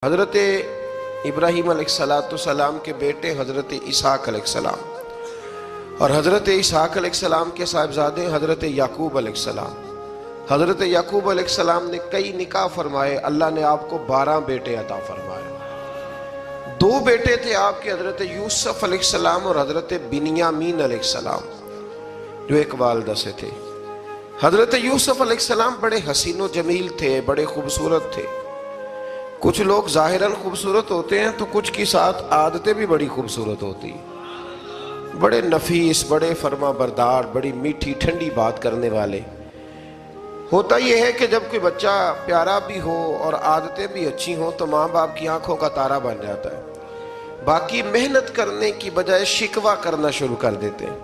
حضرت ابراہیم علیہ السلام کے بیٹے حضرت اسحاق علیہ السلام اور حضرت اسحاق علیہ السلام کے صاحبزادے حضرت یعقوب علیہ السلام. حضرت یعقوب علیہ السلام نے کئی نکاح فرمائے. اللہ نے آپ کو 12 بیٹے عطا فرمائے. 2 بیٹے تھے آپ کے، حضرت یوسف علیہ السلام اور حضرت بنیامین علیہ السلام، جو ایک والدہ سے تھے. حضرت یوسف علیہ السلام بڑے حسین و جمیل تھے، بڑے خوبصورت تھے. کچھ لوگ ظاہراً خوبصورت ہوتے ہیں تو کچھ کی ساتھ عادتیں بھی بڑی خوبصورت ہوتی ہیں. بڑے نفیس، بڑے فرما بردار، بڑی میٹھی ٹھنڈی بات کرنے والے. ہوتا یہ ہے کہ جب کوئی بچہ پیارا بھی ہو اور عادتیں بھی اچھی ہوں تو ماں باپ کی آنکھوں کا تارا بن جاتا ہے. باقی محنت کرنے کی بجائے شکوہ کرنا شروع کر دیتے ہیں.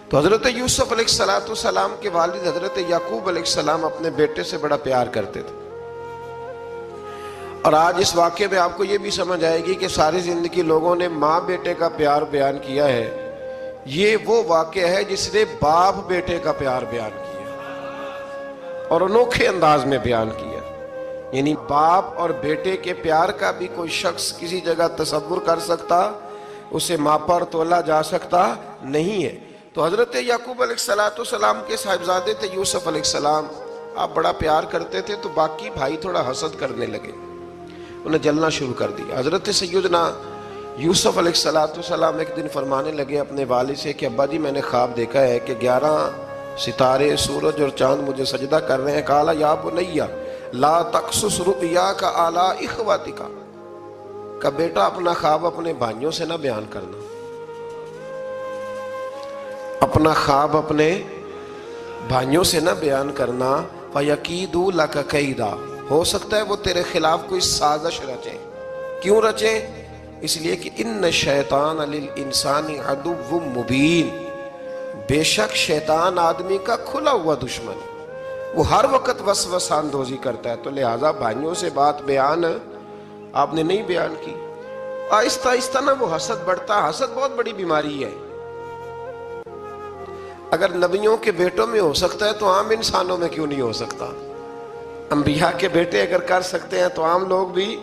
تو حضرت یوسف علیہ السلام کے والد حضرت یعقوب علیہ السلام اپنے بیٹے سے بڑا پیار کرتے تھے. اور آج اس واقعے میں آپ کو یہ بھی سمجھ آئے گی کہ ساری زندگی لوگوں نے ماں بیٹے کا پیار بیان کیا ہے. یہ وہ واقعہ ہے جس نے باپ بیٹے کا پیار بیان کیا اور انوکھے انداز میں بیان کیا. یعنی باپ اور بیٹے کے پیار کا بھی کوئی شخص کسی جگہ تصور کر سکتا، اسے ماپا اور تولا جا سکتا نہیں ہے. تو حضرت یعقوب علیہ السلام کے صاحبزادے تھے یوسف علیہ السلام. آپ بڑا پیار کرتے تھے تو باقی بھائی تھوڑا حسد کرنے لگے، انہیں جلنا شروع کر دیا. حضرت سیدنا یوسف علیہ السلام ایک دن فرمانے لگے اپنے والد سے کہ ابا جی میں نے خواب دیکھا ہے کہ 11 ستارے، سورج اور چاند مجھے سجدہ کر رہے ہیں. قال یا بنی لا تقصص رؤیاک علی اخواتک، کہ بیٹا اپنا خواب اپنے بھائیوں سے نہ بیان کرنا، اپنا خواب اپنے بھائیوں سے نہ بیان کرنا. فَيَكِيدُوا لَكَ كَيْدًا، ہو سکتا ہے وہ تیرے خلاف کوئی سازش رچیں. کیوں رچیں؟ اس لیے کہ ان الشیطان للانسان عدو مبین، بے شک شیطان آدمی کا کھلا ہوا دشمن، وہ ہر وقت وسوسہ اندوزی کرتا ہے. تو لہٰذا بھائیوں سے بات بیان آپ نے نہیں بیان کی. آہستہ آہستہ نا وہ حسد بڑھتا. حسد بہت بڑی بیماری ہے. اگر نبیوں کے بیٹوں میں ہو سکتا ہے تو عام انسانوں میں کیوں نہیں ہو سکتا؟ انبیاء کے بیٹے اگر کر سکتے ہیں تو عام لوگ بھی.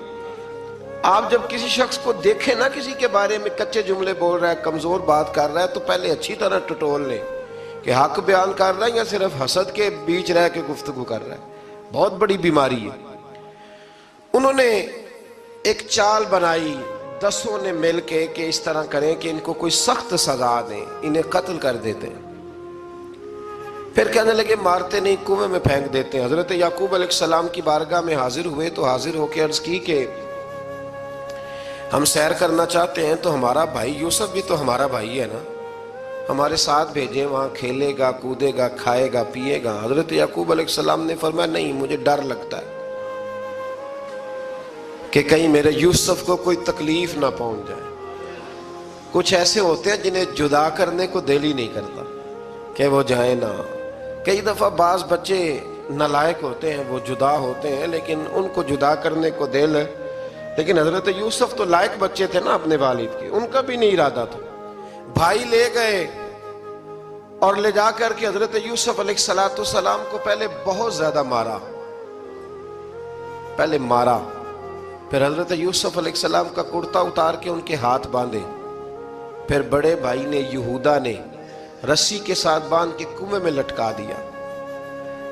آپ جب کسی شخص کو دیکھیں نا کسی کے بارے میں کچے جملے بول رہا ہے، کمزور بات کر رہا ہے، تو پہلے اچھی طرح ٹٹول لیں کہ حق بیان کر رہا ہے یا صرف حسد کے بیچ رہ کے گفتگو کر رہا ہے. بہت بڑی بیماری ہے. انہوں نے ایک چال بنائی 10 نے مل کے کہ اس طرح کریں کہ ان کو کوئی سخت سزا دیں، انہیں قتل کر دیتے ہیں. پھر کہنے لگے مارتے نہیں، کنویں میں پھینک دیتے ہیں. حضرت یعقوب علیہ السلام کی بارگاہ میں حاضر ہوئے تو حاضر ہو کے عرض کی کہ ہم سیر کرنا چاہتے ہیں تو ہمارا بھائی یوسف بھی تو ہمارا بھائی ہے نا، ہمارے ساتھ بھیجیں، وہاں کھیلے گا، کودے گا، کھائے گا، پیے گا. حضرت یعقوب علیہ السلام نے فرمایا نہیں، مجھے ڈر لگتا ہے کہ کہیں میرے یوسف کو کوئی تکلیف نہ پہنچ جائے. کچھ ایسے ہوتے ہیں جنہیں جدا کرنے کو دل ہی نہیں کرتا کہ وہ جائیں نہ. کئی دفعہ بعض بچے نالائق ہوتے ہیں، وہ جدا ہوتے ہیں لیکن ان کو جدا کرنے کو دل. لیکن حضرت یوسف تو لائق بچے تھے نا اپنے والد کے، ان کا بھی نہیں ارادہ تھا. بھائی لے گئے اور لے جا کر کے حضرت یوسف علیہ السلام کو پہلے بہت زیادہ مارا. پھر حضرت یوسف علیہ السلام کا کرتا اتار کے ان کے ہاتھ باندھے. پھر بڑے بھائی نے یہودا نے رسی کے ساتھ باندھ کے کنویں میں لٹکا دیا.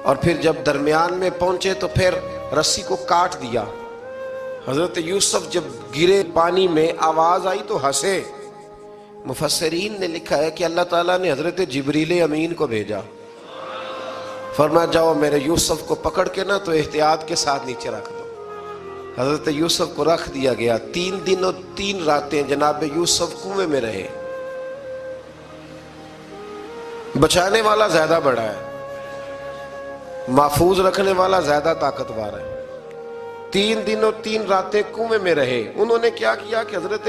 اور پھر جب درمیان میں پہنچے تو پھر رسی کو کاٹ دیا. حضرت یوسف جب گرے پانی میں آواز آئی تو ہنسے. مفسرین نے لکھا ہے کہ اللہ تعالیٰ نے حضرت جبریل امین کو بھیجا، فرمایا جاؤ میرے یوسف کو پکڑ کے نا تو احتیاط کے ساتھ نیچے رکھ دو. حضرت یوسف کو رکھ دیا گیا. 3 دن اور 3 راتیں جناب یوسف کنویں میں رہے. بچانے والا زیادہ بڑا ہے، محفوظ رکھنے والا زیادہ طاقتور ہے. 3 دن اور 3 راتیں کنویں میں رہے. انہوں نے کیا کیا کہ حضرت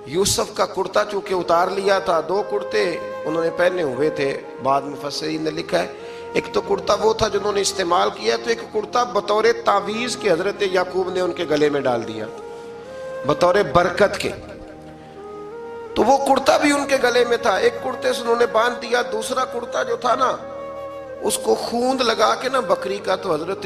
یوسف کا کرتا چونکہ اتار لیا تھا، 2 کرتے انہوں نے پہنے ہوئے تھے. بعد مفسرین نے لکھا ہے ایک تو کرتا وہ تھا جنہوں نے استعمال کیا، تو ایک کرتا بطور تعویذ کے حضرت یعقوب نے ان کے گلے میں ڈال دیا بطور برکت کے. تو وہ کرتا بھی ان کے گلے میں تھا. ایک کرتے سے انہوں نے باندھ دیا. دوسرا کرتا جو تھا نا اس کو خوند لگا کے نا بکری کا، تو حضرت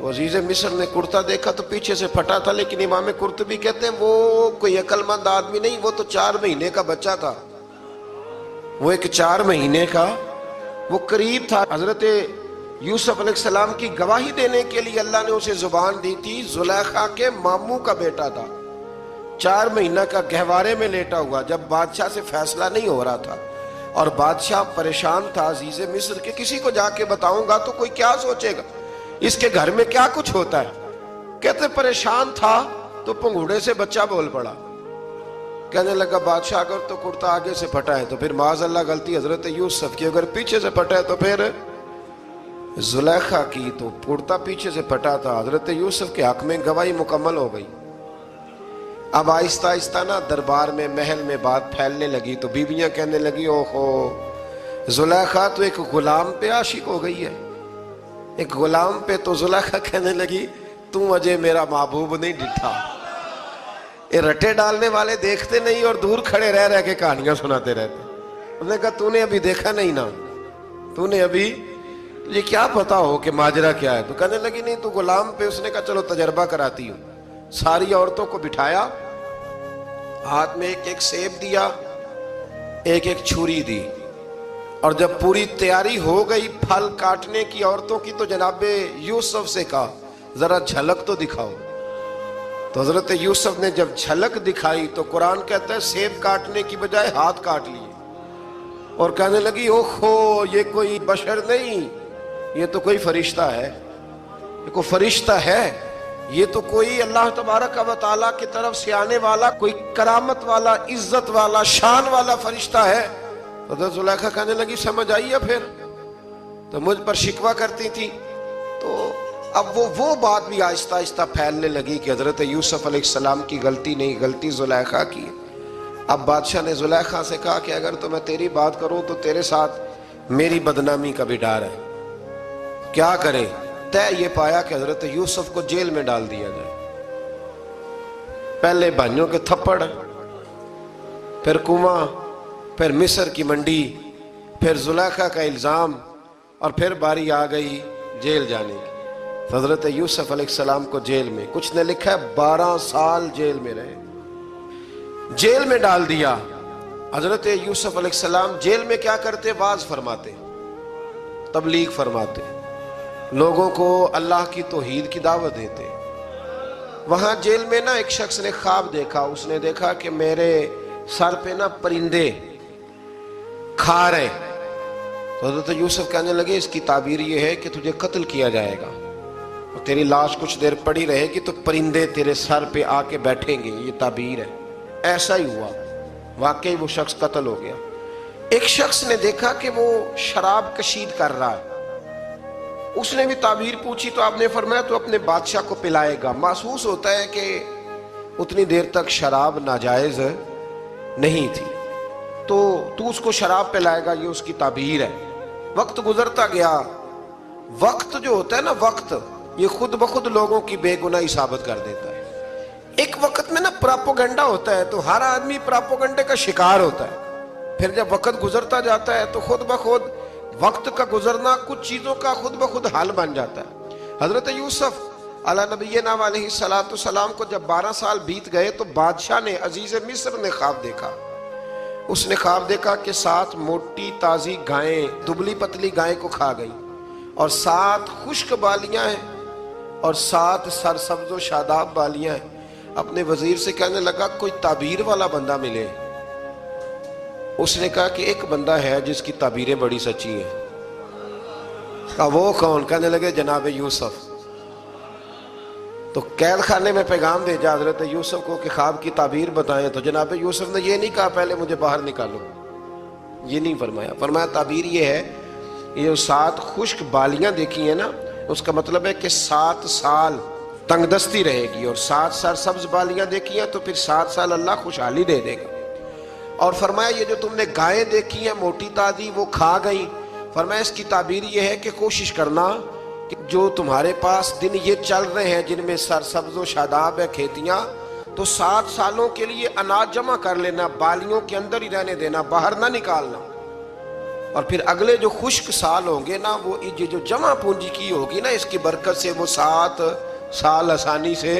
تو عزیز مصر نے کرتا دیکھا تو پیچھے سے پھٹا تھا، لیکن امام قرطبی کہتے ہیں وہ کوئی عقل مند آدمی نہیں، وہ تو 4 مہینے کا بچہ تھا، وہ ایک 4 مہینے کا وہ قریب تھا۔ حضرت یوسف علیہ السلام کی گواہی دینے کے لیے اللہ نے اسے زبان دی تھی، زلیخا کے ماموں کا بیٹا تھا، 4 مہینہ کا گہوارے میں لیٹا ہوا، جب بادشاہ سے فیصلہ نہیں ہو رہا تھا اور بادشاہ پریشان تھا عزیز مصر کہ کسی کو جا کے بتاؤں گا تو کوئی کیا سوچے گا، اس کے گھر میں کیا کچھ ہوتا ہے۔ کہتے پریشان تھا تو پنگوڑے سے بچہ بول پڑا، کہنے لگا بادشاہ اگر تو کرتا آگے سے پھٹا ہے تو پھر معاذ اللہ غلطی حضرت یوسف کی، اگر پیچھے سے پھٹا ہے تو پھر زلیخا کی، تو کرتا پیچھے سے پھٹا تھا۔ حضرت یوسف کے حق میں گواہی مکمل ہو گئی۔ اب آہستہ آہستہ نا دربار میں محل میں بات پھیلنے لگی، تو بیویاں کہنے لگی اوہو زلیخا تو ایک غلام پہ عاشق ہو گئی ہے، ایک غلام پہ۔ تو زلیخا کہنے لگی تم اجے میرا محبوب نہیں ڈٹھا۔ یہ رٹے ڈالنے والے دیکھتے نہیں اور دور کھڑے رہ رہ کے کہانیاں سناتے رہتے۔ انہوں نے کہا تو نے ابھی دیکھا نہیں نا، تو نے ابھی یہ کیا پتا ہو کہ ماجرا کیا ہے؟ تو کہنے لگی نہیں تو غلام پہ۔ اس نے کہا چلو تجربہ کراتی ہوں۔ ساری عورتوں کو بٹھایا، ہاتھ میں ایک ایک سیب دیا، ایک ایک چھری دی، اور جب پوری تیاری ہو گئی پھل کاٹنے کی عورتوں کی تو جناب یوسف سے کہا ذرا جھلک تو دکھاؤ۔ تو حضرت یوسف نے جب جھلک دکھائی تو قرآن کہتا ہے سیب کاٹنے کی بجائے ہاتھ کاٹ لیے، اور کہنے لگی اوہو یہ کوئی بشر نہیں، یہ تو کوئی فرشتہ ہے، یہ کوئی فرشتہ ہے، یہ تو کوئی اللہ تبارک و تعالیٰ کی طرف سے آنے والا کوئی کرامت والا عزت والا شان والا فرشتہ ہے۔ حضرت زلیخا کہنے لگی سمجھ آئی ہے پھر تو مجھ پر شکوہ کرتی تھی۔ تو اب وہ بات بھی آہستہ آہستہ پھیلنے لگی کہ حضرت یوسف علیہ السلام کی غلطی نہیں، غلطی زلیخا کی۔ اب بادشاہ نے زلیخا سے کہا کہ اگر تو میں تیری بات کروں تو تیرے ساتھ میری بدنامی کا بھی ڈر ہے، کیا کرے؟ طے یہ پایا کہ حضرت یوسف کو جیل میں ڈال دیا جائے۔ پہلے بھائیوں کے تھپڑ، پھر کنواں، پھر مصر کی منڈی، پھر زلیخا کا الزام، اور پھر باری آ گئی جیل جانے کی۔ حضرت یوسف علیہ السلام کو جیل میں، کچھ نے لکھا ہے 12 سال جیل میں رہے، جیل میں ڈال دیا۔ حضرت یوسف علیہ السلام جیل میں کیا کرتے؟ واعظ فرماتے، تبلیغ فرماتے، لوگوں کو اللہ کی توحید کی دعوت دیتے۔ وہاں جیل میں نا ایک شخص نے خواب دیکھا، اس نے دیکھا کہ میرے سر پہ نا پرندے کھا رہے۔ تو حضرت یوسف کہنے لگے اس کی تعبیر یہ ہے کہ تجھے قتل کیا جائے گا، اور تیری لاش کچھ دیر پڑی رہے گی تو پرندے تیرے سر پہ آ کے بیٹھیں گے، یہ تعبیر ہے۔ ایسا ہی ہوا، واقعی وہ شخص قتل ہو گیا۔ ایک شخص نے دیکھا کہ وہ شراب کشید کر رہا ہے، اس نے بھی تعبیر پوچھی تو آپ نے فرمایا تو اپنے بادشاہ کو پلائے گا۔ محسوس ہوتا ہے کہ اتنی دیر تک شراب ناجائز نہیں تھی، تو اس کو شراب پلائے گا، یہ اس کی تعبیر ہے۔ وقت گزرتا گیا، وقت جو ہوتا ہے نا، وقت یہ خود بخود لوگوں کی بے گناہی ثابت کر دیتا ہے۔ ایک وقت میں نا پراپوگنڈا ہوتا ہے تو ہر آدمی پراپوگنڈے کا شکار ہوتا ہے، پھر جب وقت گزرتا جاتا ہے تو خود بخود وقت کا گزرنا کچھ چیزوں کا خود بخود حل بن جاتا ہے۔ حضرت یوسف علی نبینا علیہ السلام کو جب 12 سال بیت گئے تو بادشاہ نے، عزیز مصر نے خواب دیکھا۔ اس نے خواب دیکھا کہ 7 موٹی تازی گائیں دبلی پتلی گائیں کو کھا گئی، اور 7 خشک بالیاں ہیں اور 7 سرسبز و شاداب بالیاں ہیں۔ اپنے وزیر سے کہنے لگا کوئی تعبیر والا بندہ ملے۔ اس نے کہا کہ ایک بندہ ہے جس کی تعبیریں بڑی سچی ہیں۔ کہا وہ کون؟ کہنے لگے جناب یوسف۔ تو قید خانے میں پیغام بھیجا حضرت یوسف کو کہ خواب کی تعبیر بتائیں، تو جناب یوسف نے یہ نہیں کہا پہلے مجھے باہر نکالو، یہ نہیں فرمایا۔ فرمایا تعبیر یہ ہے، یہ 7 خشک بالیاں دیکھی ہیں نا، اس کا مطلب ہے کہ 7 سال تنگ دستی رہے گی، اور 7 سرسبز بالیاں دیکھی ہیں تو پھر 7 سال اللہ خوشحالی دے دے گا۔ اور فرمایا یہ جو تم نے گائیں دیکھی ہیں موٹی تازی وہ کھا گئی، فرمایا اس کی تعبیر یہ ہے کہ کوشش کرنا کہ جو تمہارے پاس دن یہ چل رہے ہیں جن میں سرسبز و شاداب ہے کھیتیاں، تو 7 سالوں کے لیے اناج جمع کر لینا، بالیوں کے اندر ہی رہنے دینا، باہر نہ نکالنا۔ اور پھر اگلے جو خشک سال ہوں گے نا، وہ یہ جو جمع پونجی کی ہوگی نا، اس کی برکت سے وہ 7 سال آسانی سے.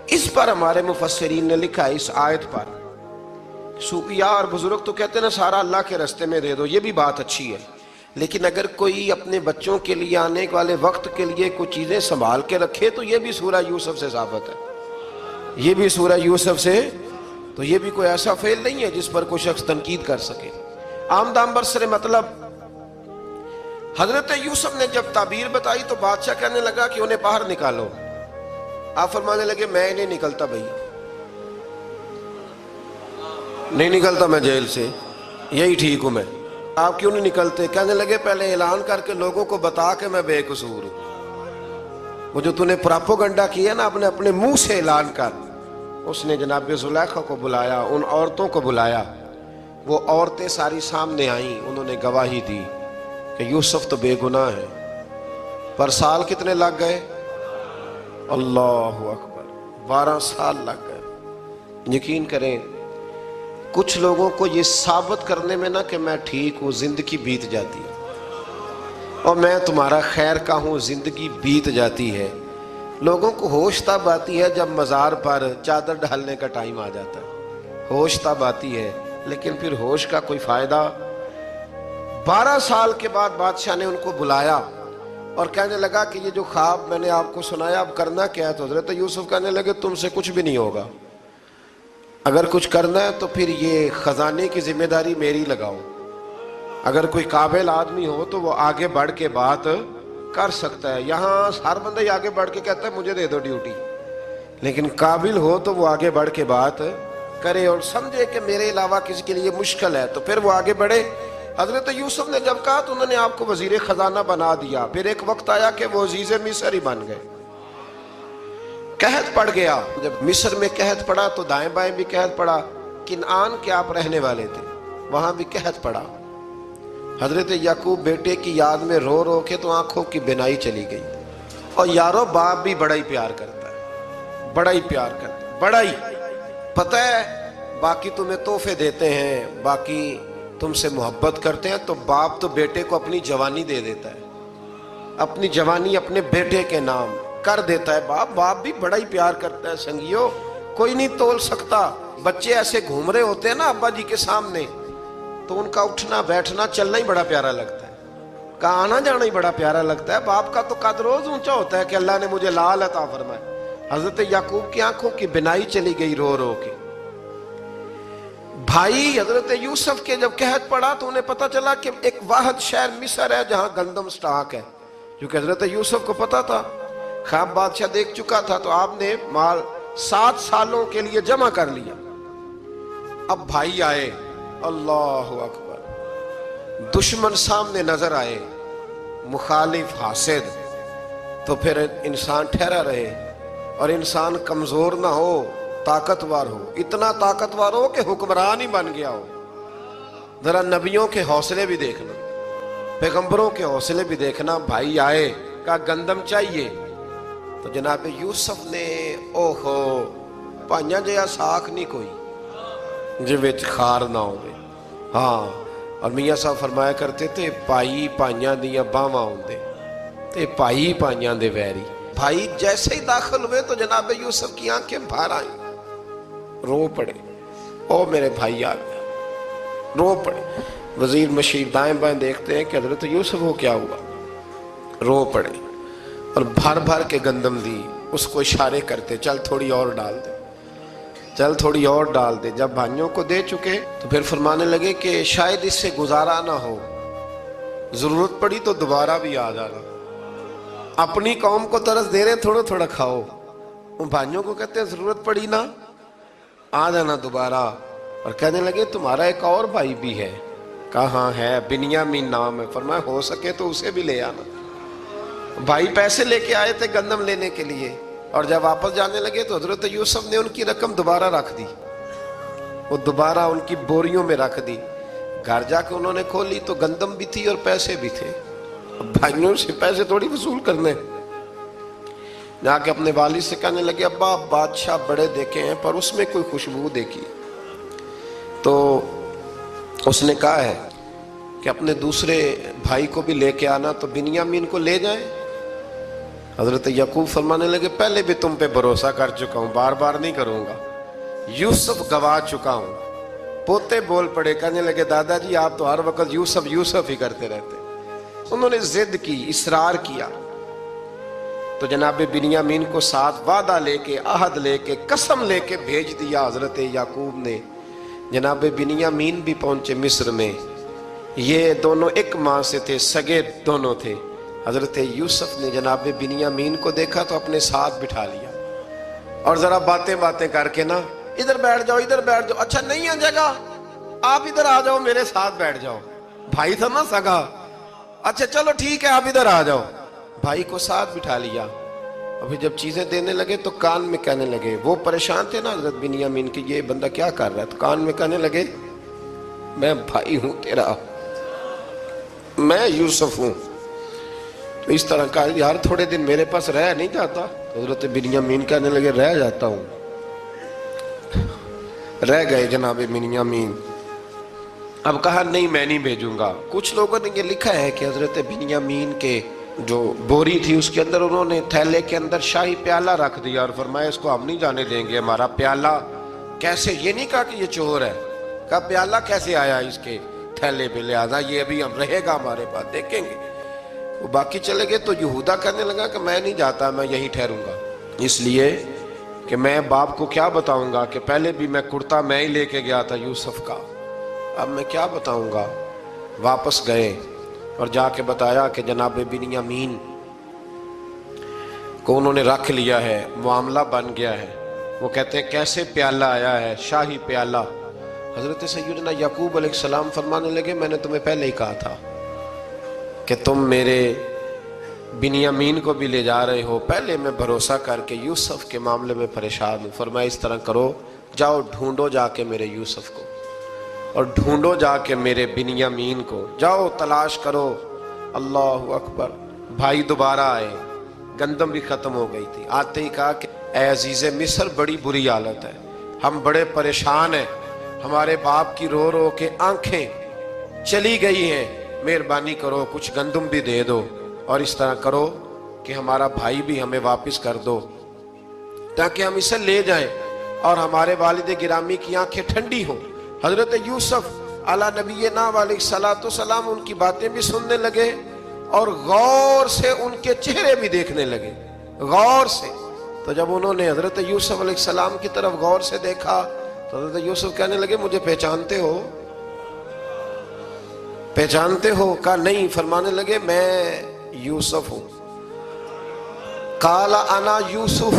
اس پر ہمارے مفسرین نے لکھا ہے، اس آیت پر. صوفیاء اور بزرگ تو کہتے ہیں نا سارا اللہ کے راستے میں دے دو، یہ بھی بات اچھی ہے، لیکن اگر کوئی اپنے بچوں کے لیے آنے والے وقت کے لیے کچھ چیزیں سنبھال کے رکھے تو یہ بھی سورہ یوسف سے ثابت ہے. یہ بھی سورہ یوسف سے، تو یہ بھی کوئی ایسا فعل نہیں ہے جس پر کوئی شخص تنقید کر سکے. آمدام برسر مطلب حضرت یوسف نے جب تعبیر بتائی تو بادشاہ کہنے لگا کہ انہیں باہر نکالو. آپ فرمانے لگے میں نہیں نکلتا بھائی، نہیں نکلتا میں جیل سے، یہی ٹھیک ہوں میں. آپ کیوں نہیں نکلتے؟ کہنے لگے پہلے اعلان کر کے لوگوں کو بتا کہ میں بے قصور ہوں. وہ جو تُو نے پراپوگنڈا کیا نا اپنے منہ سے اعلان کر. اس نے جناب زلیخا کو بلایا، ان عورتوں کو بلایا، وہ عورتیں ساری سامنے آئیں، انہوں نے گواہی دی کہ یوسف تو بے گناہ ہے. پر سال کتنے لگ گئے؟ اللہ اکبر، 12 سال لگ گئے. یقین کریں کچھ لوگوں کو یہ ثابت کرنے میں نا کہ میں ٹھیک ہوں، زندگی بیت جاتی ہے، اور میں تمہارا خیر کا ہوں، زندگی بیت جاتی ہے. لوگوں کو ہوش تب آتی ہے جب مزار پر چادر ڈالنے کا ٹائم آ جاتا ہے، ہوش تب آتی ہے، لیکن پھر ہوش کا کوئی فائدہ. 12 سال کے بعد بادشاہ نے ان کو بلایا اور کہنے لگا کہ یہ جو خواب میں نے آپ کو سنایا اب کرنا کیا ہے؟ تو حضرت یوسف کہنے لگے تم سے کچھ بھی نہیں ہوگا، اگر کچھ کرنا ہے تو پھر یہ خزانے کی ذمہ داری میری لگاؤ. اگر کوئی قابل آدمی ہو تو وہ آگے بڑھ کے بات کر سکتا ہے. یہاں ہر بندہ ہی آگے بڑھ کے کہتا ہے مجھے دے دو ڈیوٹی، لیکن قابل ہو تو وہ آگے بڑھ کے بات کرے اور سمجھے کہ میرے علاوہ کسی کے لیے مشکل ہے تو پھر وہ آگے بڑھے. حضرت یوسف نے جب کہا تو انہوں نے آپ کو وزیر خزانہ بنا دیا. پھر ایک وقت آیا کہ وہ عزیز مصر ہی بن گئے. قحط پڑ گیا، جب مصر میں قحط پڑا تو دائیں بائیں بھی قحط پڑا. کنعان کے آپ رہنے والے تھے، وہاں بھی قحط پڑا. حضرت یعقوب بیٹے کی یاد میں رو رو کے تو آنکھوں کی بینائی چلی گئی. اور یارو باپ بھی بڑا ہی پیار کرتا ہے، بڑا ہی پیار کرتا ہے، بڑا ہی. پتہ ہے باقی تمہیں تحفے دیتے ہیں، باقی تم سے محبت کرتے ہیں، تو باپ تو بیٹے کو اپنی جوانی دے دیتا ہے، اپنی جوانی اپنے بیٹے کے نام کر دیتا ہے. باپ بھی بڑا ہی پیار کرتا ہے. سنگیو کوئی نہیں تول سکتا. بچے ایسے گھوم رہے ہوتے ہیں نا ابا جی کے سامنے، تو ان کا اٹھنا بیٹھنا چلنا ہی بڑا پیارا لگتا ہے، کا آنا جانا ہی بڑا پیارا لگتا ہے. باپ کا تو قد روز اونچا ہوتا ہے کہ اللہ نے مجھے لال عطا فرمائے. حضرت یعقوب کی آنکھوں کی بینائی چلی گئی رو رو کے. بھائی حضرت یوسف کے جب قحط پڑا تو انہیں پتا چلا کہ ایک واحد شہر مصر ہے جہاں گندم سٹاک ہے، کیونکہ حضرت یوسف کو پتا تھا، خواب بادشاہ دیکھ چکا تھا. تو آپ نے مال 7 سالوں کے لیے جمع کر لیا. اب بھائی آئے، اللہ اکبر، دشمن سامنے نظر آئے، مخالف حاسد، تو پھر انسان ٹھہرا رہے اور انسان کمزور نہ ہو، طاقتور ہو. اتنا طاقتور ہو کہ حکمران ہی بن گیا ہو. ذرا نبیوں کے حوصلے بھی دیکھنا، پیغمبروں کے حوصلے بھی دیکھنا. بھائی آئے، کہا گندم چاہیے. تو جناب یوسف نے اوہو پائیاں جیا ساکھ نہیں کوئی جے وچ خار نہ ہوئے. ہاں، اور میاں صاحب فرمایا کرتے تھے پائی پائیاں دیاں باواں ہوندے تے پائی پائیاں دے ویری. بھائی جیسے ہی داخل ہوئے تو جناب یوسف کی آنکھیں باہر آئیں، رو پڑے. او میرے بھائی آ گیا، رو پڑے. وزیر مشیر دائیں بائیں دیکھتے ہیں کہ حضرت یوسف کو کیا ہوا، رو پڑے اور بھر بھر کے گندم دی. اس کو اشارے کرتے چل تھوڑی اور ڈال دے، چل تھوڑی اور ڈال دے. جب بھائیوں کو دے چکے تو پھر فرمانے لگے کہ شاید اس سے گزارا نہ ہو، ضرورت پڑی تو دوبارہ بھی آ جانا. اپنی قوم کو ترس دے رہے تھوڑا تھوڑا کھاؤ. ان بھائیوں کو کہتے ہیں ضرورت پڑی نا آ جانا دوبارہ. اور کہنے لگے تمہارا ایک اور بھائی بھی ہے. کہاں ہے؟ بنیامین نام ہے. فرمایا ہو سکے تو اسے بھی لے آنا. بھائی پیسے لے کے آئے تھے گندم لینے کے لیے، اور جب واپس جانے لگے تو حضرت یوسف نے ان کی رقم دوبارہ رکھ دی، وہ دوبارہ ان کی بوریوں میں رکھ دی. گھر جا کے انہوں نے کھولی تو گندم بھی تھی اور پیسے بھی تھے. بھائیوں سے پیسے تھوڑی وصول کرنے. جا کے اپنے والد سے کہنے لگے ابا بادشاہ بڑے دیکھے ہیں پر اس میں کوئی خوشبو دیکھی. تو اس نے کہا ہے کہ اپنے دوسرے بھائی کو بھی لے کے آنا تو بنیامین کو لے جائیں. حضرت یعقوب فرمانے لگے پہلے بھی تم پہ بھروسہ کر چکا ہوں، بار بار نہیں کروں گا، یوسف گوا چکا ہوں. پوتے بول پڑے، کہنے لگے دادا جی آپ تو ہر وقت یوسف یوسف ہی کرتے رہتے. انہوں نے ضد کی، اصرار کیا، تو جناب بنیامین کو ساتھ وعدہ لے کے، عہد لے کے، قسم لے کے بھیج دیا حضرت یعقوب نے. جناب بنیامین بھی پہنچے مصر میں. یہ دونوں ایک ماں سے تھے، سگے دونوں تھے. حضرت یوسف نے جناب بنیامین کو دیکھا تو اپنے ساتھ بٹھا لیا اور ذرا باتیں کر کے نا، ادھر بیٹھ جاؤ، ادھر بیٹھ جاؤ، اچھا نہیں ہے جگہ، آپ ادھر آ جاؤ، میرے ساتھ بیٹھ جاؤ. بھائی تھا نا سگا، اچھا چلو ٹھیک ہے آپ ادھر آ جاؤ. بھائی کو ساتھ بٹھا لیا. ابھی جب چیزیں دینے لگے تو کان میں کہنے لگے، وہ پریشان تھے نا حضرت بنیامین کہ یہ بندہ کیا کر رہا ہے، تو کان میں کہنے لگے میں بھائی ہوں تیرا، میں یوسف ہوں. تو اس طرح کہا یار تھوڑے دن میرے پاس رہ نہیں جاتا. حضرت بنیامین کہنے لگے رہ جاتا ہوں. رہ گئے جناب بنیامین. اب کہا نہیں میں نہیں بھیجوں گا. کچھ لوگوں نے یہ لکھا ہے کہ حضرت بنیامین کے جو بوری تھی اس کے اندر انہوں نے تھیلے کے اندر شاہی پیالہ رکھ دیا اور فرمایا اس کو ہم نہیں جانے دیں گے، ہمارا پیالہ کیسے، یہ نہیں کہا کہ یہ چور ہے، کہا پیالہ کیسے آیا اس کے تھیلے پہ، لہذا یہ ابھی ہم رہے گا ہمارے پاس، دیکھیں گے. وہ باقی چلے گئے تو یہودا کہنے لگا کہ میں نہیں جاتا، میں یہیں ٹھہروں گا، اس لیے کہ میں باپ کو کیا بتاؤں گا کہ پہلے بھی میں کرتا میں ہی لے کے گیا تھا یوسف کا، اب میں کیا بتاؤں گا. واپس گئے اور جا کے بتایا کہ جناب بنیامین کو انہوں نے رکھ لیا ہے، معاملہ بن گیا ہے. وہ کہتے ہیں کیسے پیالہ آیا ہے، شاہی پیالہ. حضرت سیدنا یعقوب علیہ السلام فرمانے لگے میں نے تمہیں پہلے ہی کہا تھا کہ تم میرے بنیامین کو بھی لے جا رہے ہو، پہلے میں بھروسہ کر کے یوسف کے معاملے میں پریشان ہوں. فرمایا اس طرح کرو، جاؤ ڈھونڈو جا کے میرے یوسف کو اور ڈھونڈو جا کے میرے بنیامین کو، جاؤ تلاش کرو. اللہ اکبر. بھائی دوبارہ آئے، گندم بھی ختم ہو گئی تھی. آتے ہی کہا کہ اے عزیز مصر بڑی بری حالت ہے، ہم بڑے پریشان ہیں، ہمارے باپ کی رو رو کے آنکھیں چلی گئی ہیں، مہربانی کرو کچھ گندم بھی دے دو اور اس طرح کرو کہ ہمارا بھائی بھی ہمیں واپس کر دو تاکہ ہم اسے لے جائیں اور ہمارے والد گرامی کی آنکھیں ٹھنڈی ہوں. حضرت یوسف علی نبینا علیہ الصلوۃ والسلام ان کی باتیں بھی سننے لگے اور غور سے ان کے چہرے بھی دیکھنے لگے، غور سے. تو جب انہوں نے حضرت یوسف علیہ السلام کی طرف غور سے دیکھا تو حضرت یوسف کہنے لگے مجھے پہچانتے ہو، پہچانتے ہو؟ کہا نہیں. فرمانے لگے میں یوسف ہوں. قال انا یوسف،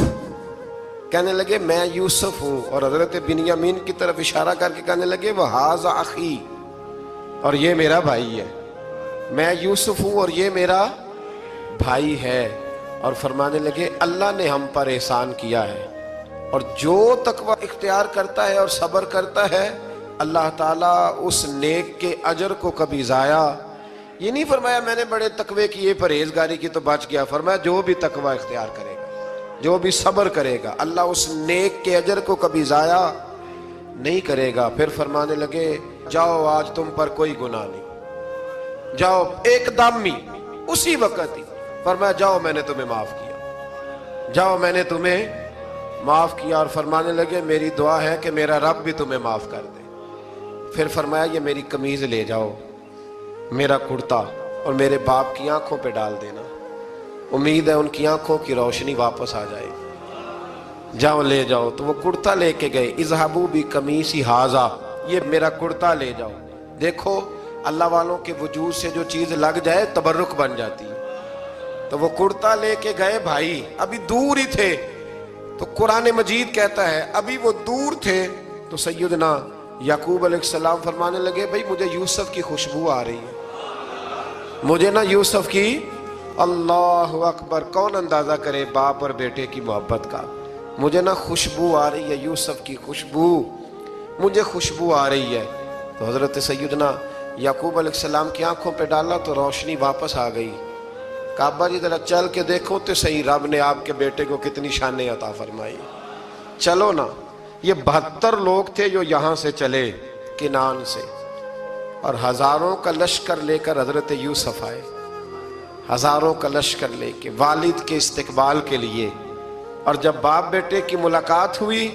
کہنے لگے میں یوسف ہوں. اور حضرت بنیامین کی طرف اشارہ کر کے کہنے لگے وہذا اخی، اور یہ میرا بھائی ہے. میں یوسف ہوں اور یہ میرا بھائی ہے. اور فرمانے لگے اللہ نے ہم پر احسان کیا ہے، اور جو تقوی اختیار کرتا ہے اور صبر کرتا ہے اللہ تعالیٰ اس نیک کے اجر کو کبھی ضائع. یہ نہیں فرمایا میں نے بڑے تقوی کیے پرہیزگاری کی تو بچ گیا، فرمایا جو بھی تقوی اختیار کرے گا، جو بھی صبر کرے گا، اللہ اس نیک کے اجر کو کبھی ضائع نہیں کرے گا. پھر فرمانے لگے جاؤ آج تم پر کوئی گناہ نہیں، جاؤ. ایک دم ہی اسی وقت ہی فرمایا جاؤ میں نے تمہیں معاف کیا، جاؤ میں نے تمہیں معاف کیا. اور فرمانے لگے میری دعا ہے کہ میرا رب بھی تمہیں معاف کر دے. پھر فرمایا یہ میری قمیض لے جاؤ، میرا کرتا، اور میرے باپ کی آنکھوں پہ ڈال دینا، امید ہے ان کی آنکھوں کی روشنی واپس آ جائے. جاؤ لے جاؤ. تو وہ کرتا لے کے گئے. اذهبوا بقمیصی ھذا، یہ میرا کرتا لے جاؤ. دیکھو اللہ والوں کے وجود سے جو چیز لگ جائے تبرک بن جاتی ہے. تو وہ کرتا لے کے گئے. بھائی ابھی دور ہی تھے، تو قرآن مجید کہتا ہے ابھی وہ دور تھے تو سیدنا یعقوب علیہ السلام فرمانے لگے بھئی مجھے یوسف کی خوشبو آ رہی ہے، مجھے نا یوسف کی. اللہ اکبر. کون اندازہ کرے باپ اور بیٹے کی محبت کا. مجھے نا خوشبو آ رہی ہے، یوسف کی خوشبو، مجھے خوشبو آ رہی ہے. تو حضرت سیدنا یعقوب علیہ السلام کی آنکھوں پہ ڈالا تو روشنی واپس آ گئی. کعبہ جی ذرا چل کے دیکھو تو صحیح رب نے آپ کے بیٹے کو کتنی شانیں عطا فرمائی. چلو نا. یہ 72 لوگ تھے جو یہاں سے چلے کنان سے، اور ہزاروں کا لشکر لے کر حضرت یوسف آئے، ہزاروں کا لشکر لے کے والد کے استقبال کے لیے۔ اور جب باپ بیٹے کی ملاقات ہوئی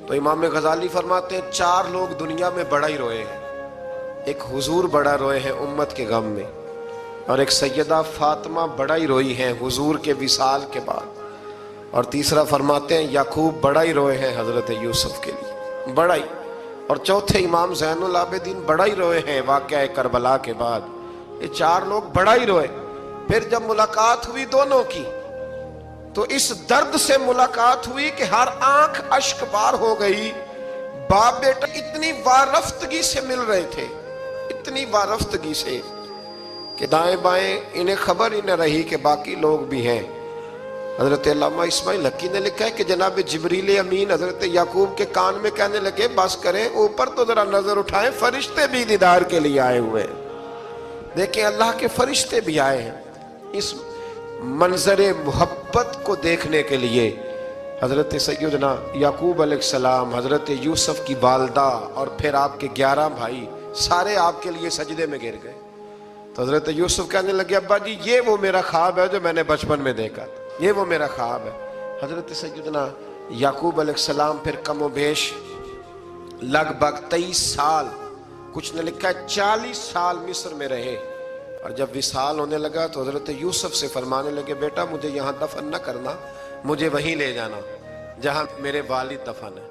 تو امام غزالی فرماتے ہیں 4 لوگ دنیا میں بڑا ہی روئے ہیں۔ ایک حضور بڑا روئے ہیں امت کے غم میں، اور ایک سیدہ فاطمہ بڑا ہی روئی ہیں حضور کے وصال کے بعد، اور تیسرا فرماتے ہیں یعقوب بڑا ہی روئے ہیں حضرت یوسف کے لیے، بڑا ہی، اور چوتھے امام زین العابدین بڑا ہی روئے ہیں واقعہ کربلا کے بعد۔ یہ 4 لوگ بڑا ہی روئے۔ پھر جب ملاقات ہوئی دونوں کی تو اس درد سے ملاقات ہوئی کہ ہر آنکھ اشک بار ہو گئی۔ باپ بیٹا اتنی وارفتگی سے مل رہے تھے، اتنی وارفتگی سے کہ دائیں بائیں انہیں خبر ہی نہ رہی کہ باقی لوگ بھی ہیں۔ حضرت علامہ اسماعیل حقی نے لکھا ہے کہ جناب جبریل امین حضرت یعقوب کے کان میں کہنے لگے بس کریں، اوپر تو ذرا نظر اٹھائیں، فرشتے بھی دیدار کے لیے آئے ہوئے ہیں۔ دیکھیں اللہ کے فرشتے بھی آئے ہیں اس منظر محبت کو دیکھنے کے لیے۔ حضرت سیدنا یعقوب علیہ السلام، حضرت یوسف کی والدہ، اور پھر آپ کے 11 بھائی سارے آپ کے لیے سجدے میں گر گئے۔ تو حضرت یوسف کہنے لگے ابا جی یہ وہ میرا خواب ہے جو میں نے بچپن میں دیکھا تھا، یہ وہ میرا خواب ہے۔ حضرت سیدنا یعقوب علیہ السلام پھر کم و بیش لگ بھگ 23 سال، کچھ نے لکھا ہے 40 سال مصر میں رہے، اور جب وصال ہونے لگا تو حضرت یوسف سے فرمانے لگے بیٹا مجھے یہاں دفن نہ کرنا، مجھے وہیں لے جانا جہاں میرے والد دفن ہے۔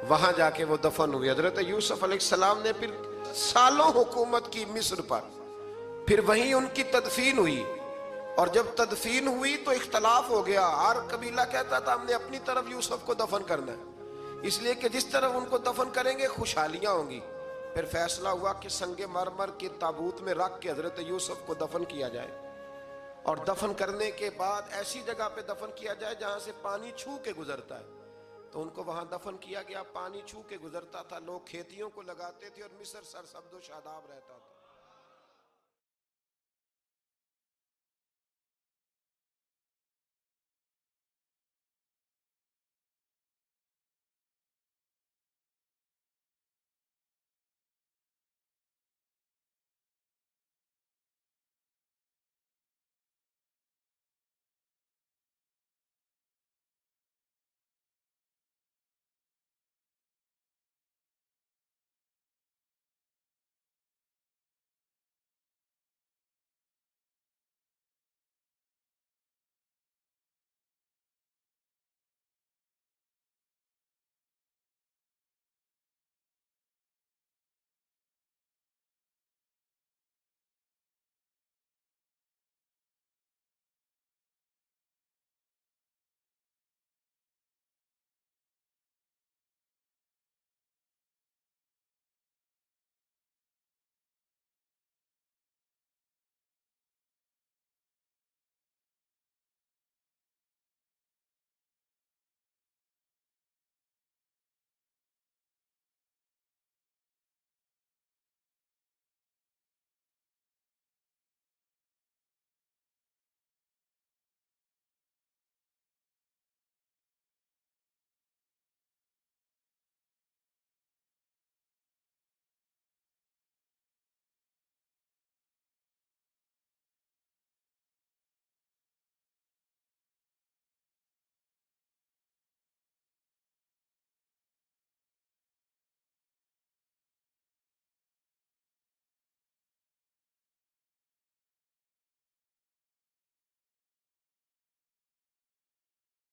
وہاں جا کے وہ دفن ہوئے۔ حضرت یوسف علیہ السلام نے پھر سالوں حکومت کی مصر پر، پھر وہیں ان کی تدفین ہوئی، اور جب تدفین ہوئی تو اختلاف ہو گیا۔ ہر قبیلہ کہتا تھا ہم نے اپنی طرف یوسف کو دفن کرنا ہے، اس لیے کہ جس طرف ان کو دفن کریں گے خوشحالیاں ہوں گی۔ پھر فیصلہ ہوا کہ سنگ مرمر کے تابوت میں رکھ کے حضرت یوسف کو دفن کیا جائے، اور دفن کرنے کے بعد ایسی جگہ پہ دفن کیا جائے جہاں سے پانی چھو کے گزرتا ہے۔ تو ان کو وہاں دفن کیا گیا، پانی چھو کے گزرتا تھا، لوگ کھیتیوں کو لگاتے تھے اور مصر سرسبز و شاداب رہتا تھا۔